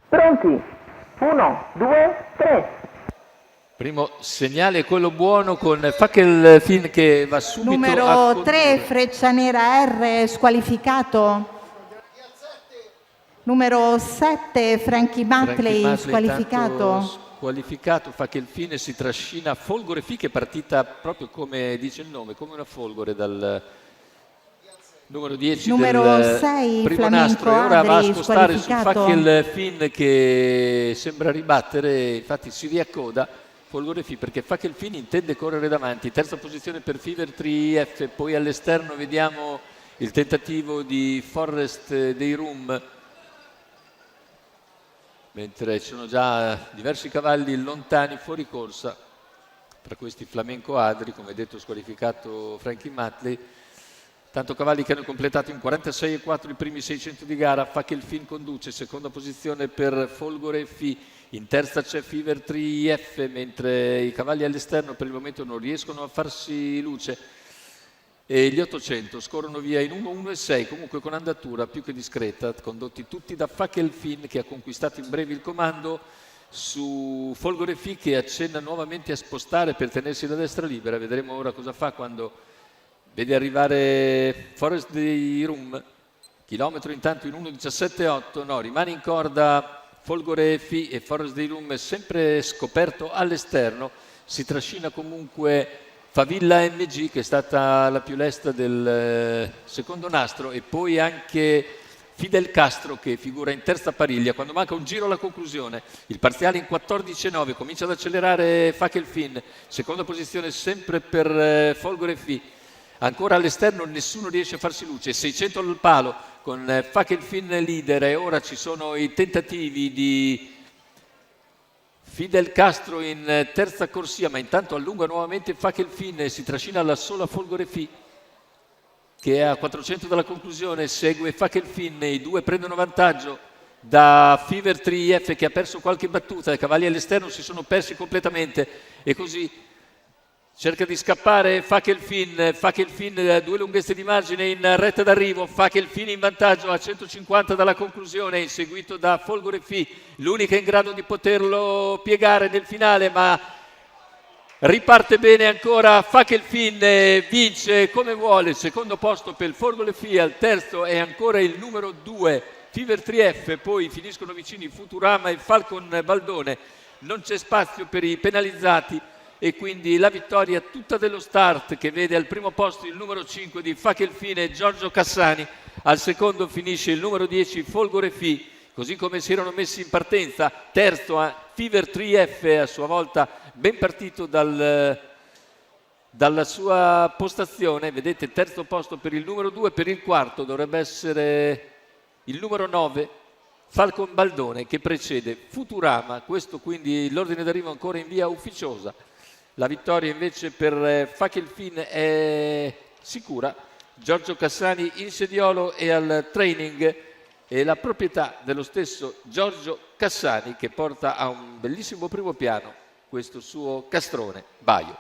Pronti? 1, 2, 3. Primo segnale è quello buono con Fackelfin che va subito a Numero 3, condurre. Freccia Nera R, squalificato. Numero 7, Frankie Matley, squalificato. Squalificato, Fackelfin si trascina Folgore Fi, che è partita proprio come dice il nome, come una folgore dal numero 10 Numero del 6, primo Flamenco nastro, e ora va a Adri, spostare su squalificato. Fackelfin che sembra ribattere, infatti si riaccoda Folgore Fi perché Fackelfin intende correre davanti. Terza posizione per Fever 3F, poi all'esterno vediamo il tentativo di Forest dei Room, mentre ci sono già diversi cavalli lontani fuori corsa, tra questi Flamenco Adri, come detto squalificato Frankie Matley. Tanto cavalli che hanno completato in 46,4 i primi 600 di gara. Fackelfin conduce, seconda posizione per Folgore Fi, in terza c'è Fever 3F, mentre i cavalli all'esterno per il momento non riescono a farsi luce e gli 800 scorrono via in 1, 1 e 6, comunque con andatura più che discreta, condotti tutti da Fackelfin che ha conquistato in breve il comando su Folgore Fi, che accenna nuovamente a spostare per tenersi la destra libera. Vedremo ora cosa fa quando vede arrivare Forest dei Room, chilometro intanto in 1,17,8, no, rimane in corda Folgore Fi e Forest dei Room è sempre scoperto all'esterno, si trascina comunque Favilla MG che è stata la più lesta del secondo nastro, e poi anche Fidel Castro che figura in terza pariglia quando manca un giro alla conclusione. Il parziale in 14,9, comincia ad accelerare Fackelfin, seconda posizione sempre per Folgore Fi. Ancora all'esterno nessuno riesce a farsi luce, 600 al palo con Fackelfin leader, e ora ci sono i tentativi di Fidel Castro in terza corsia, ma intanto allunga nuovamente Fackelfin e si trascina alla sola Folgore Fi che è a 400 dalla conclusione, segue Fackelfin, i due prendono vantaggio da Fever 3F che ha perso qualche battuta, i cavalli all'esterno si sono persi completamente e così cerca di scappare Fackelfin, due lunghezze di margine in retta d'arrivo, Fackelfin in vantaggio a 150 dalla conclusione, inseguito da Folgore Fi, l'unica in grado di poterlo piegare nel finale, ma riparte bene ancora Fackelfin e vince come vuole. Il secondo posto per Folgore Fi, al terzo è ancora il numero 2 Fever 3F, poi finiscono vicini Futurama e Falcon Baldone, non c'è spazio per i penalizzati e quindi la vittoria tutta dello start, che vede al primo posto il numero 5 di Fackelfin e Giorgio Cassani, al secondo finisce il numero 10 Folgore Fi, così come si erano messi in partenza. Terzo a Fever 3F, a sua volta ben partito dalla sua postazione, vedete, terzo posto per il numero 2, per il quarto dovrebbe essere il numero 9 Falcon Baldone che precede Futurama, questo quindi l'ordine d'arrivo ancora in via ufficiosa. La vittoria invece per Fackelfin è sicura, Giorgio Cassani in sediolo e al training, e la proprietà dello stesso Giorgio Cassani che porta a un bellissimo primo piano questo suo castrone Baio.